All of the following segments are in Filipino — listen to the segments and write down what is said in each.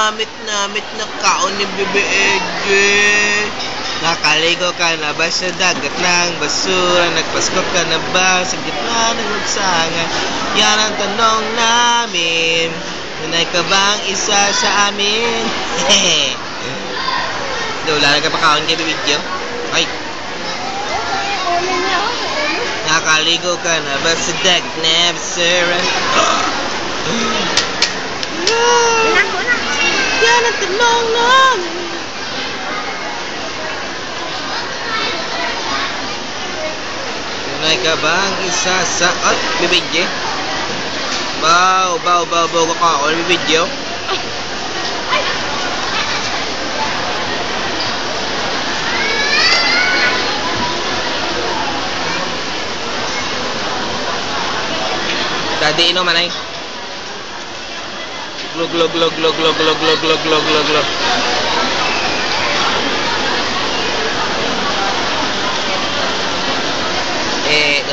namit na kaon ni Bebe Edge. Nakaligo ka na ba sa dagat ng basura? Nagpasko ka na ba sa gitna ng lugsangan? Yan ang tanong namin. Tunay ka bang isa sa amin? Wala na ka pa kaon kay Bebe Edge? Ay. Nakaligo ka na ba sa dagat ng basura? Yan ang tanong namin. Tunay ka bang isa sa... Ay, Bebe Edge? Baw ka kaon, Bebe Edge? Daddy, ino man ay. Glug.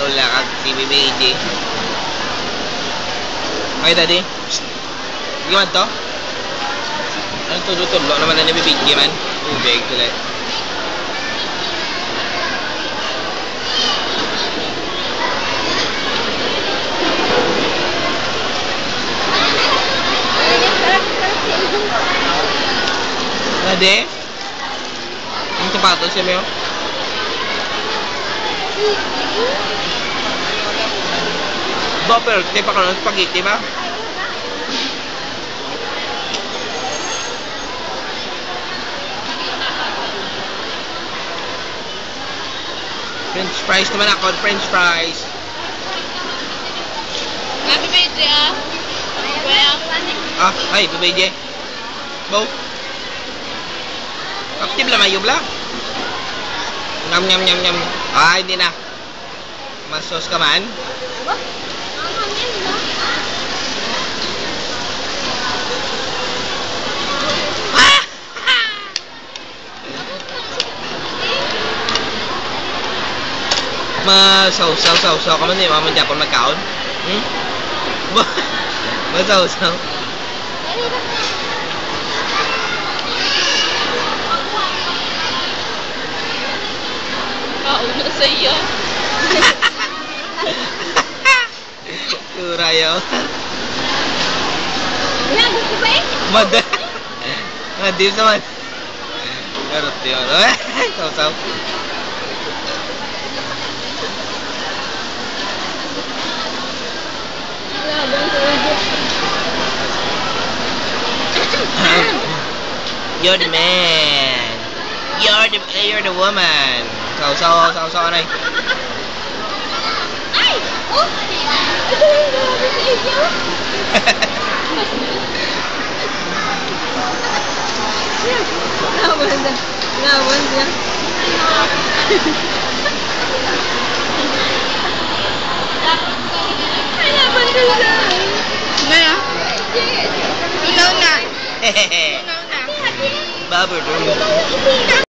Wala ka si Bebe Edge. Okay, Daddy. Gimana to? Ano tulo naman na ni Bebe Edge man? Tubig tuloy. Daddy? Yung sapatos siya mo? Bopper, di pa ka ng spaghetti ba? French fries naman ako, French fries. Bebe Edge Ay, Bebe Edge. Bow. Active lang ayub lang. Nyam. Hindi na. Masos ka man. Masaw ka man eh. Mamang Japon magkaon. Masaw. Kauna sa iyo. Turayo. Gusto ba eh? Madis naman. Karot yun. Saw. You're the man. You're the woman. Saw anay. Ay! Oh! Nawan siya. Ay, nawan siya. Ngayon? Tunaw na. Babar.